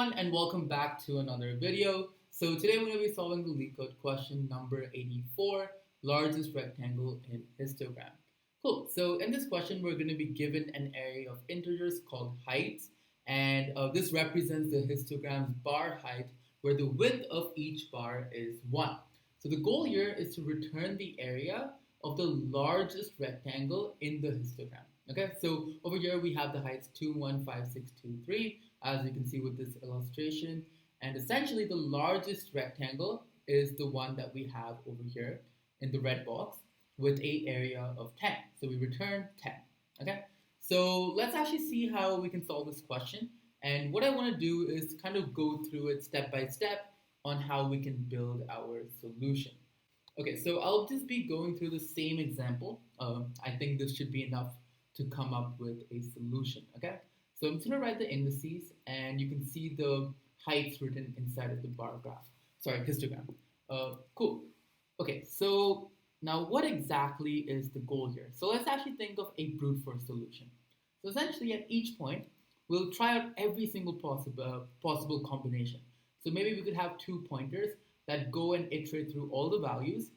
everyone, and welcome back to another video. So today we're going to be solving the LeetCode question number 84, largest rectangle in histogram. Cool. So in this question, we're going to be given an array of integers called heights, and this represents the histogram's bar height, where the width of each bar is 1. So the goal here is to return the area of the largest rectangle in the histogram. Okay, so over here we have the heights 2, 1, 5, 6, 2, 3, as you can see with this illustration. And essentially the largest rectangle is the one that we have over here in the red box with an area of 10. So we return 10. Okay, so let's actually see how we can solve this question. And what I want to do is kind of go through it step by step on how we can build our solution. Okay, so I'll just be going through the same example. I think this should be enough to come up with a solution, okay? So I'm just gonna write the indices and you can see the heights written inside of the bar graph. Sorry, histogram. Cool. Okay, so now what exactly is the goal here? So let's actually think of a brute force solution. So essentially at each point, we'll try out every single possible combination. So maybe we could have two pointers that go and iterate through all the values.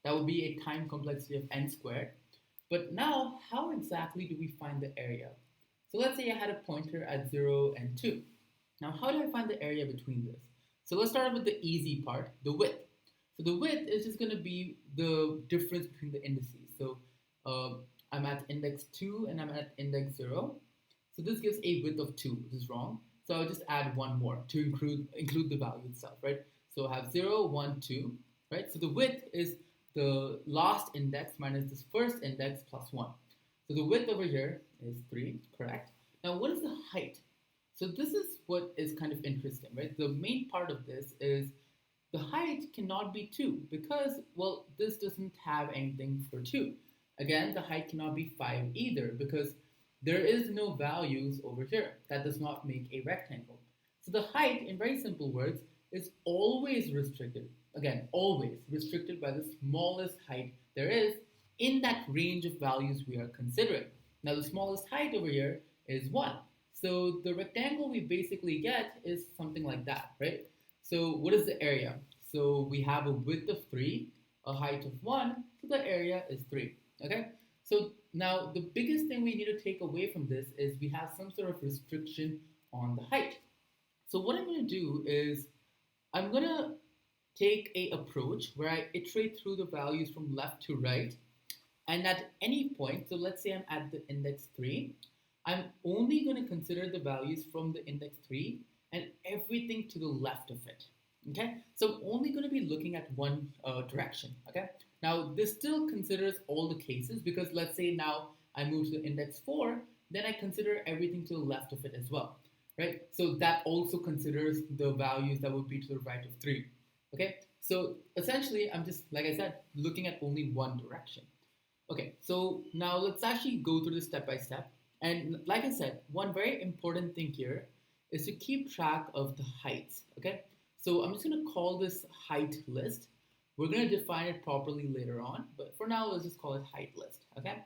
That would be a time complexity of n squared. But now, how exactly do we find the area? So let's say I had a pointer at 0 and 2. Now, how do I find the area between this? So let's start with the easy part, the width. So the width is just going to be the difference between the indices. So I'm at index 2 and I'm at index 0. So this gives a width of 2, which is wrong. So I'll just add one more to include the value itself, right? So I have 0, 1, 2, right? So the width is the last index minus this first index plus 1. So the width over here is 3, correct? Now what is the height? So this is what is kind of interesting, right? The main part of this is the height cannot be 2 because, well, this doesn't have anything for 2. Again, the height cannot be 5 either because there is no values over here. That does not make a rectangle. So the height, in very simple words, is always restricted. Again, always restricted by the smallest height there is in that range of values we are considering. Now the smallest height over here is 1. So the rectangle we basically get is something like that, right? So what is the area? So we have a width of 3, a height of 1, so the area is 3, okay? So now the biggest thing we need to take away from this is we have some sort of restriction on the height. So what I'm going to do is I'm going to take a approach where I iterate through the values from left to right, and at any point, so let's say I'm at the index 3, I'm only going to consider the values from the index 3 and everything to the left of it, okay? So I'm only going to be looking at one direction, okay? Now this still considers all the cases because let's say now I move to the index 4, then I consider everything to the left of it as well, right? So that also considers the values that would be to the right of 3. Okay, so essentially I'm just, like I said, looking at only one direction. Okay, so now let's actually go through this step by step. And like I said, one very important thing here is to keep track of the heights. Okay, so I'm just going to call this height list. We're going to define it properly later on, but for now let's just call it height list. Okay,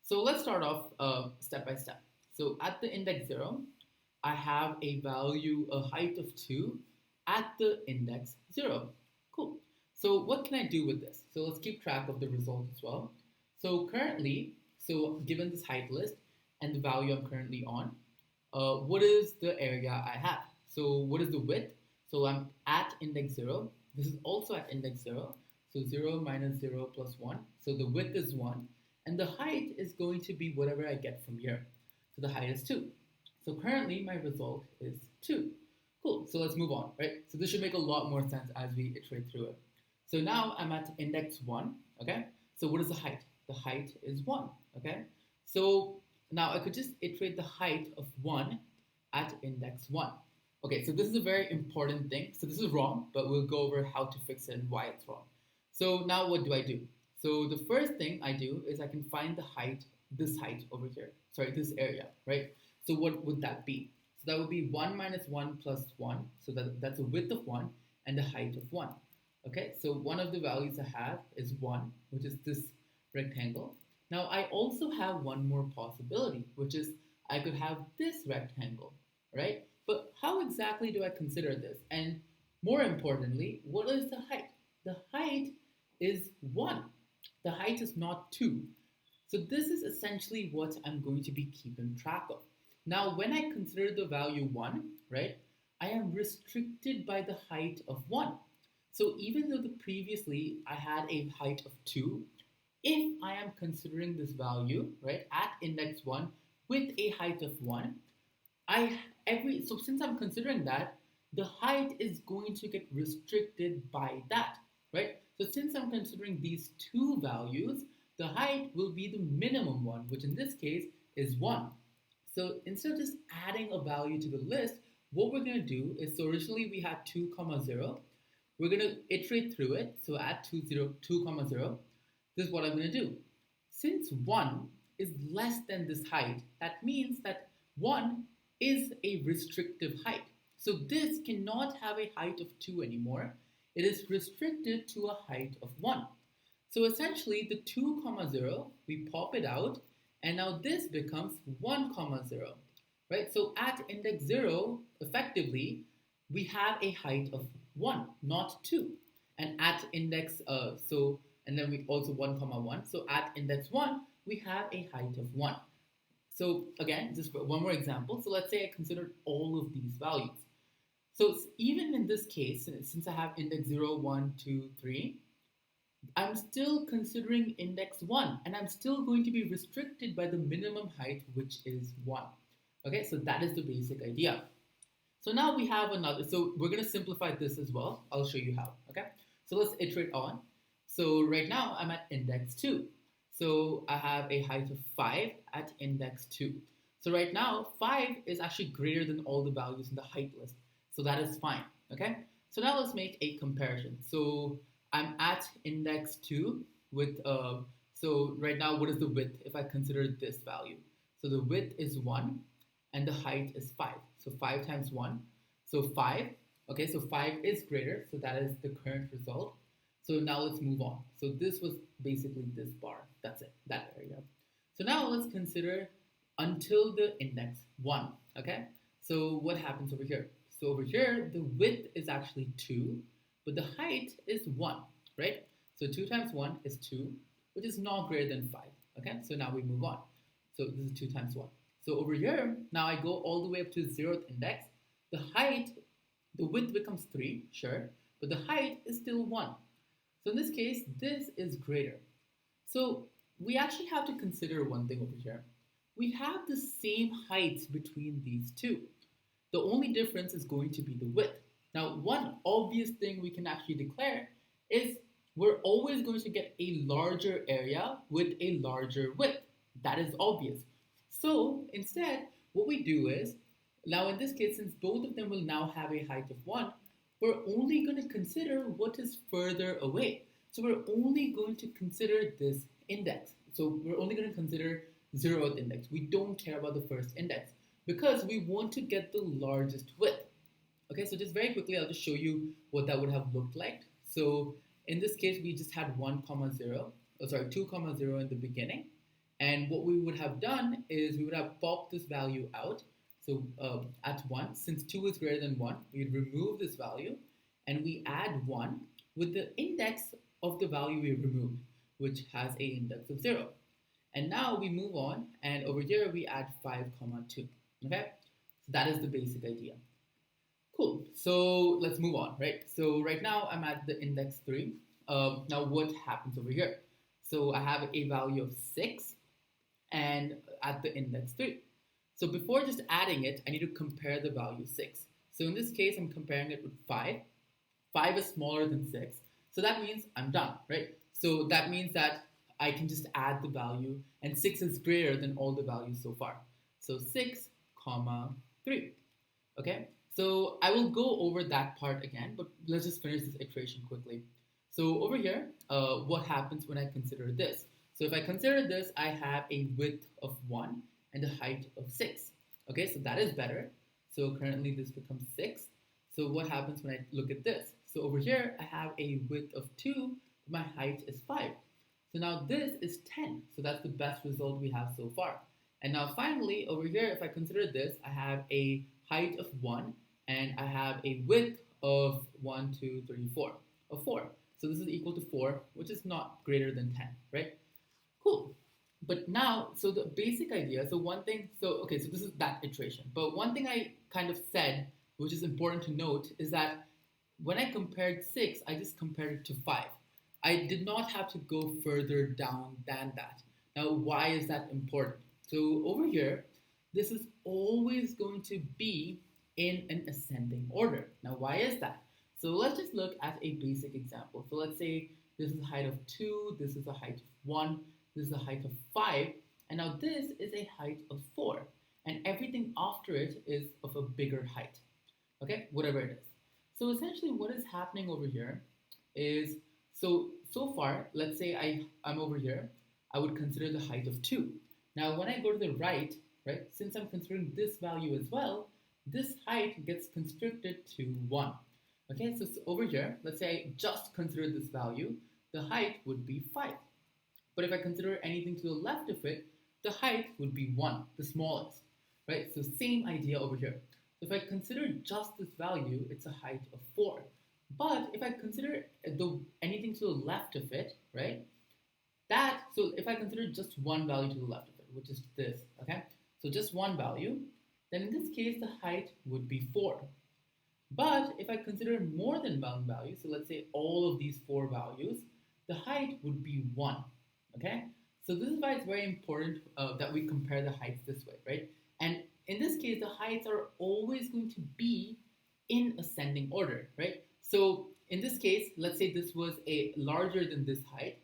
so let's start off step by step. So at the index 0, I have a value, a height of 2 at the index 0. Cool. So what can I do with this? So let's keep track of the result as well. So currently, so given this height list and the value I'm currently on, what is the area I have? So what is the width? So I'm at index 0. This is also at index 0. So 0 minus 0 plus 1. So the width is 1. And the height is going to be whatever I get from here. So the height is 2. So currently my result is 2. Cool, so let's move on, right? So this should make a lot more sense as we iterate through it. So now I'm at index 1, okay? So what is the height? The height is 1, okay? So now I could just iterate the height of 1 at index 1. Okay, so this is a very important thing. So this is wrong, but we'll go over how to fix it and why it's wrong. So now what do I do? So the first thing I do is I can find the height, this height over here. Sorry, this area, right? So what would that be? So that would be 1 minus 1 plus 1. So that's a width of 1 and a height of 1. Okay, so one of the values I have is 1, which is this rectangle. Now I also have one more possibility, which is I could have this rectangle, right? But how exactly do I consider this? And more importantly, what is the height? The height is 1. The height is not 2. So this is essentially what I'm going to be keeping track of. Now, when I consider the value 1, right, I am restricted by the height of 1. So even though previously I had a height of 2, if I am considering this value, right, at index 1 with a height of 1, so since I'm considering that, the height is going to get restricted by that, right? So since I'm considering these two values, the height will be the minimum one, which in this case is 1. So instead of just adding a value to the list, what we're going to do is, so originally we had 2, 0. We're going to iterate through it. So at 2, 0, this is what I'm going to do. Since 1 is less than this height, that means that 1 is a restrictive height. So this cannot have a height of 2 anymore. It is restricted to a height of 1. So essentially the 2, 0, we pop it out, and now this becomes 1, 0, right? So at index 0, effectively, we have a height of 1, not 2. And at index, and then we also 1, 1. So at index 1, we have a height of 1. So again, just one more example. So let's say I considered all of these values. So even in this case, since I have index 0, 1, 2, 3, I'm still considering index 1, and I'm still going to be restricted by the minimum height, which is 1. Okay, so that is the basic idea. So now we have another, so we're going to simplify this as well. I'll show you how, okay? So let's iterate on. So right now I'm at index 2. So I have a height of 5 at index 2. So right now 5 is actually greater than all the values in the height list. So that is fine, okay? So now let's make a comparison. So I'm at index 2 with, so right now what is the width if I consider this value? So the width is 1 and the height is 5. So 5 times 1, so 5. Okay, so 5 is greater, so that is the current result. So now let's move on. So this was basically this bar. That's it, that area. So now let's consider until the index 1, okay? So what happens over here? So over here, the width is actually 2, but the height is 1, right? So 2 times 1 is 2, which is not greater than 5, okay? So now we move on. So this is 2 times 1. So over here, now I go all the way up to 0th index. The height, the width becomes 3, sure, but the height is still 1. So in this case, this is greater. So we actually have to consider one thing over here. We have the same heights between these two. The only difference is going to be the width. Now, one obvious thing we can actually declare is we're always going to get a larger area with a larger width. That is obvious. So instead, what we do is, now in this case, since both of them will now have a height of 1, we're only going to consider what is further away. So we're only going to consider this index. So we're only going to consider 0th index. We don't care about the first index because we want to get the largest width. Okay, so just very quickly, I'll just show you what that would have looked like. So in this case, we just had 2, 0 in the beginning. And what we would have done is we would have popped this value out. So at 1, since 2 is greater than 1, we'd remove this value and we add 1 with the index of the value we removed, which has a index of 0. And now we move on, and over here we add 5, 2. Okay, so that is the basic idea. Cool, so let's move on, right? So right now I'm at the index 3. Now what happens over here? So I have a value of 6 and at the index 3. So before just adding it, I need to compare the value 6. So in this case, I'm comparing it with 5. 5 is smaller than 6. So that means I'm done, right? So that means that I can just add the value, and 6 is greater than all the values so far. So 6, 3. Okay? So I will go over that part again, but let's just finish this iteration quickly. So over here, what happens when I consider this? So if I consider this, I have a width of 1 and a height of 6. Okay, so that is better. So currently this becomes 6. So what happens when I look at this? So over here, I have a width of 2, my height is 5. So now this is 10. So that's the best result we have so far. And now finally, over here, if I consider this, I have a height of 1, and I have a width of 1, 2, 3, 4, of 4. So this is equal to 4, which is not greater than 10, right? Cool. But now, so the basic idea, so one thing, so okay, so this is that iteration. But one thing I kind of said, which is important to note, is that when I compared 6, I just compared it to 5. I did not have to go further down than that. Now, why is that important? So over here, this is always going to be in an ascending order. Now, why is that? So let's just look at a basic example. So let's say this is a height of 2, this is a height of 1, this is a height of 5, and now this is a height of 4. And everything after it is of a bigger height, okay? Whatever it is. So essentially what is happening over here is, so far, let's say I'm over here, I would consider the height of 2. Now when I go to the right, since I'm considering this value as well, this height gets constricted to 1. Okay, so over here, let's say I just consider this value, the height would be 5. But if I consider anything to the left of it, the height would be 1, the smallest, right? So same idea over here. So if I consider just this value, it's a height of 4. But if I consider anything to the left of it, right? So if I consider just one value to the left of it, which is this, okay? So just one value, then in this case, the height would be 4. But if I consider more than one value, so let's say all of these 4 values, the height would be 1, okay? So this is why it's very important that we compare the heights this way, right? And in this case, the heights are always going to be in ascending order, right? So in this case, let's say this was a larger than this height,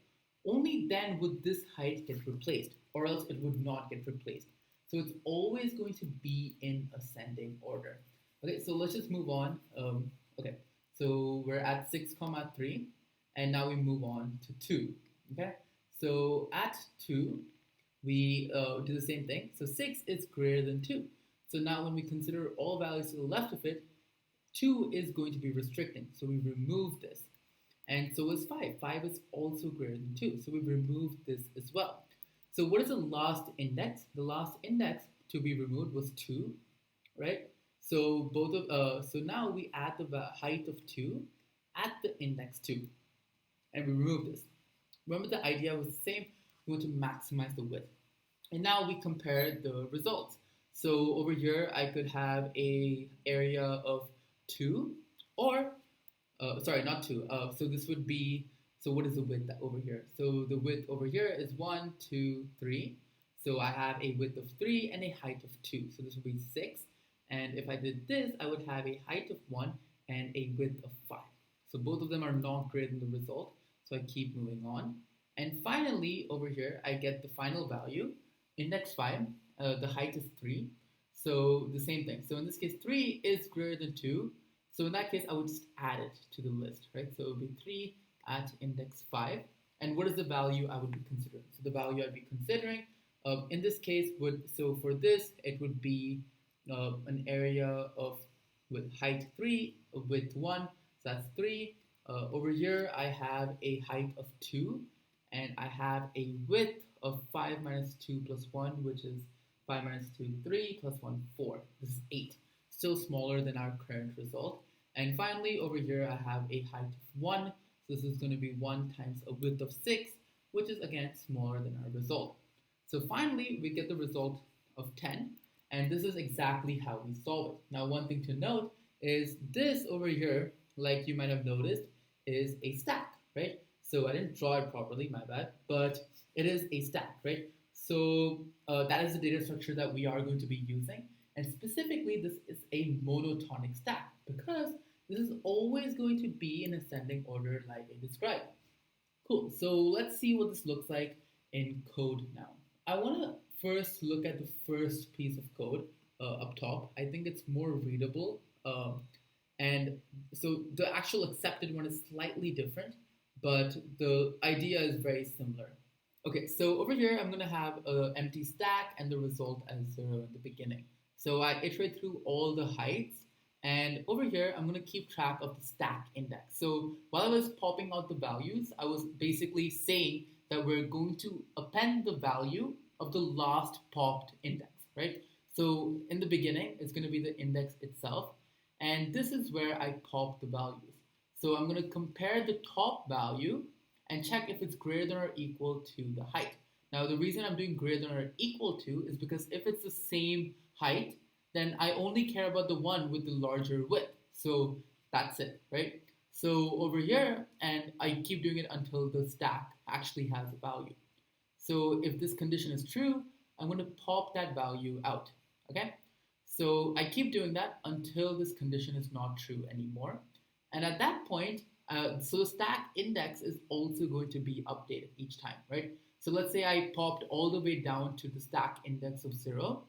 only then would this height get replaced, or else it would not get replaced. So it's always going to be in ascending order. Okay, so let's just move on. Okay, so we're at 6,3, and now we move on to 2. Okay, so at 2, we do the same thing. So 6 is greater than 2. So now when we consider all values to the left of it, 2 is going to be restricting. So we remove this. And so is 5. 5 is also greater than 2. So we removed this as well. So what is the last index? The last index to be removed was 2, right? So so now we add the height of 2 at the index 2, and we remove this. Remember the idea was the same. We want to maximize the width. And now we compare the results. So over here, I could have a area of 2, or, sorry, not 2. So this would be, so what is the width over here? So the width over here is 1, 2, 3. So I have a width of 3 and a height of 2. So this would be 6. And if I did this, I would have a height of 1 and a width of 5. So both of them are not greater than the result. So I keep moving on. And finally, over here, I get the final value, index 5. The height is 3. So the same thing. So in this case, 3 is greater than 2. So in that case, I would just add it to the list, right? So it would be 3 at index 5. And what is the value I would be considering? So the value I'd be considering, in this case, so for this, it would be an area of with height 3, width 1, so that's 3. Over here, I have a height of 2, and I have a width of 5 minus 2 plus 1, which is 5 minus 2, 3, plus 1, 4. This is 8. Still smaller than our current result. And finally, over here, I have a height of 1. So this is going to be 1 times a width of 6, which is, again, smaller than our result. So finally, we get the result of 10. And this is exactly how we solve it. Now, one thing to note is this over here, like you might have noticed, is a stack, right? So I didn't draw it properly, my bad, but it is a stack, right? So that is the data structure that we are going to be using. And specifically, this is a monotonic stack because this is always going to be in ascending order like I described. Cool, so let's see what this looks like in code now. I want to first look at the first piece of code up top. I think it's more readable. And so the actual accepted one is slightly different, but the idea is very similar. Okay, so over here, I'm going to have an empty stack and the result as 0 at the beginning. So I iterate through all the heights. And over here, I'm going to keep track of the stack index. So while I was popping out the values, I was basically saying that we're going to append the value of the last popped index, right? So in the beginning, it's going to be the index itself. And this is where I pop the values. So I'm going to compare the top value and check if it's greater than or equal to the height. Now, the reason I'm doing greater than or equal to is because if it's the same height, then I only care about the one with the larger width. So that's it, right? So over here, and I keep doing it until the stack actually has a value. So if this condition is true, I'm going to pop that value out, okay? So I keep doing that until this condition is not true anymore. And at that point, so the stack index is also going to be updated each time, right? So let's say I popped all the way down to the stack index of 0.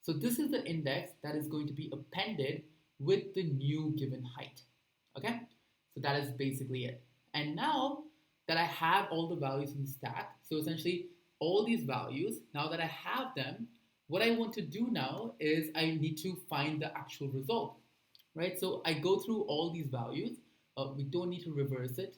So this is the index that is going to be appended with the new given height, okay? So that is basically it. And now that I have all the values in the stack, so essentially all these values, now that I have them, what I want to do now is I need to find the actual result, right? So I go through all these values. We don't need to reverse it.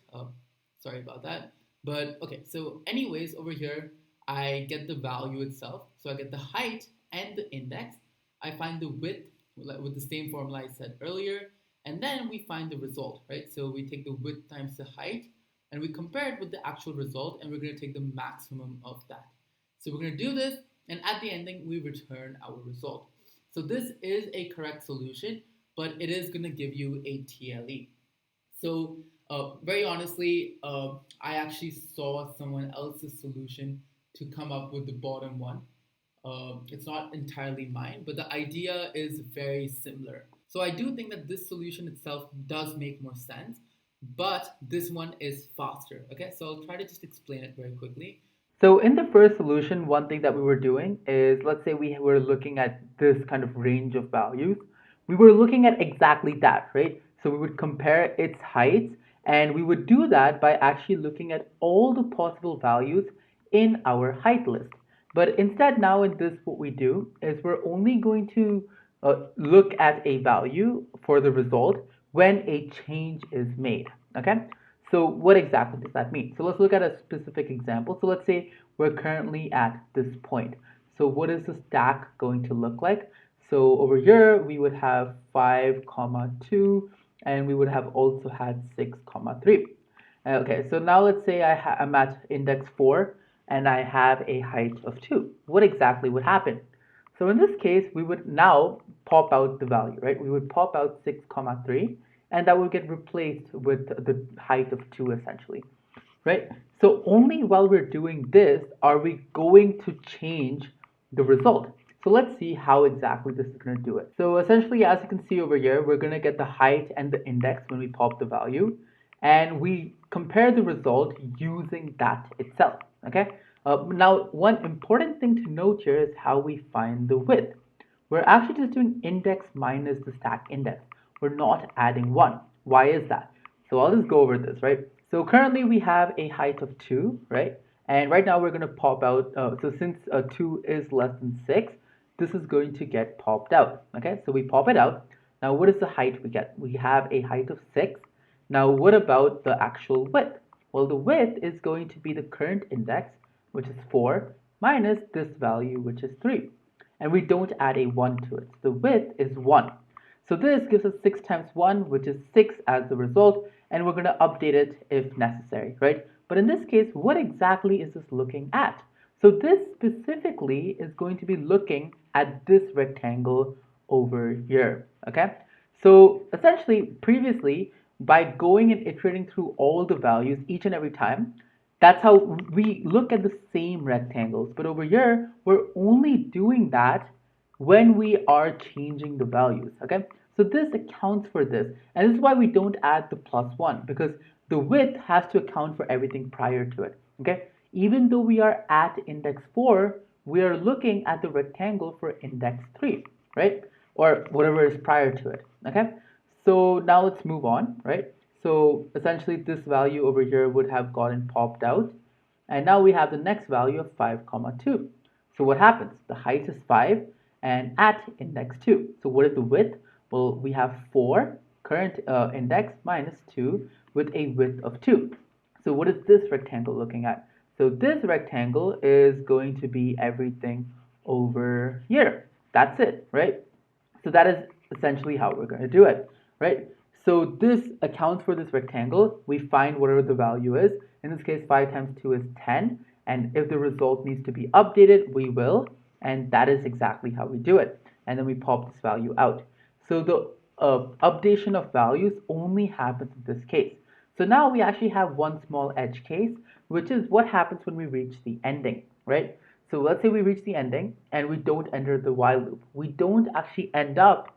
Sorry about that. But okay, so anyways, over here, I get the value itself. So I get the height and the index. I find the width with the same formula I said earlier. And then we find the result, right? So we take the width times the height and we compare it with the actual result, and we're going to take the maximum of that. So we're going to do this, and at the ending, we return our result. So this is a correct solution, but it is going to give you a TLE. So very honestly, I actually saw someone else's solution to come up with the bottom one. It's not entirely mine, but the idea is very similar. So I do think that this solution itself does make more sense, but this one is faster. Okay, so I'll try to just explain it very quickly. So in the first solution, one thing that we were doing is, let's say we were looking at this kind of range of values. We were looking at exactly that, right? So we would compare its heights, and we would do that by actually looking at all the possible values in our height list. But instead now in this, what we do is we're only going to look at a value for the result when a change is made, okay? So what exactly does that mean? So let's look at a specific example. So let's say we're currently at this point. So what is the stack going to look like? So over here, we would have 5, 2, and we would have also had 6, 3. Okay, so now let's say I'm at index 4 and I have a height of 2. What exactly would happen? So in this case, we would now pop out the value, right? We would pop out 6, 3, and that would get replaced with the height of 2 essentially, right? So only while we're doing this are we going to change the result. So let's see how exactly this is going to do it. So essentially, as you can see over here, we're going to get the height and the index when we pop the value, and we compare the result using that itself, okay? Now, one important thing to note here is how we find the width. We're actually just doing index minus the stack index. We're not adding 1. Why is that? So I'll just go over this, right? So currently we have a height of 2, right? And right now we're going to pop out, so since 2 is less than 6, this is going to get popped out, okay? So we pop it out. Now what is the height we get? We have a height of 6. Now what about the actual width? Well, the width is going to be the current index, which is 4, minus this value, which is 3. And we don't add a 1 to it. The width is 1. So this gives us 6 times 1, which is 6 as the result, and we're going to update it if necessary, right? But in this case, what exactly is this looking at? So this specifically is going to be looking at this rectangle over here, okay? So essentially, previously, by going and iterating through all the values each and every time, that's how we look at the same rectangles. But over here, we're only doing that when we are changing the values, okay? So this accounts for this. And this is why we don't add the +1, because the width has to account for everything prior to it, okay? Even though we are at index 4, we are looking at the rectangle for index 3, right? Or whatever is prior to it, okay? So now let's move on, right? So essentially this value over here would have gotten popped out. And now we have the next value of 5, 2. So what happens? The height is 5 and at index 2. So what is the width? Well, we have 4 current index minus 2 with a width of 2. So what is this rectangle looking at? So this rectangle is going to be everything over here. That's it, right? So that is essentially how we're going to do it, right? So this accounts for this rectangle. We find whatever the value is. In this case, 5 times 2 is 10. And if the result needs to be updated, we will. And that is exactly how we do it. And then we pop this value out. So the updation of values only happens in this case. So now we actually have one small edge case, which is what happens when we reach the ending, right? So let's say we reach the ending and we don't enter the while loop. We don't actually end up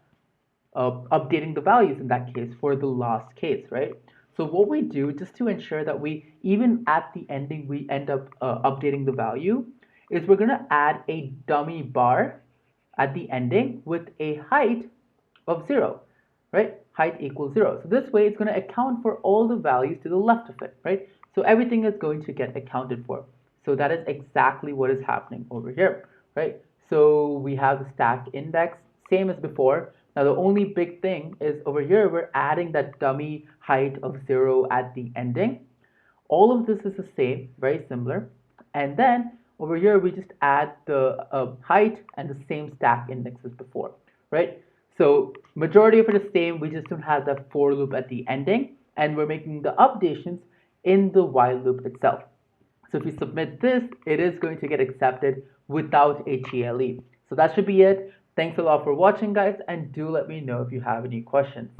updating the values in that case for the last case, right? So what we do just to ensure that we, even at the ending, we end up updating the value is we're going to add a dummy bar at the ending with a height of 0, right? Height equals 0. So this way it's going to account for all the values to the left of it, right? So everything is going to get accounted for. So that is exactly what is happening over here, right? So we have the stack index, same as before. Now the only big thing is over here, we're adding that dummy height of 0 at the ending. All of this is the same, very similar. And then over here, we just add the height and the same stack index as before, right? So majority of it is same. We just don't have that for loop at the ending. And we're making the updations in the while loop itself. So if you submit this, it is going to get accepted without a TLE. So that should be it. Thanks a lot for watching, guys, and do let me know if you have any questions.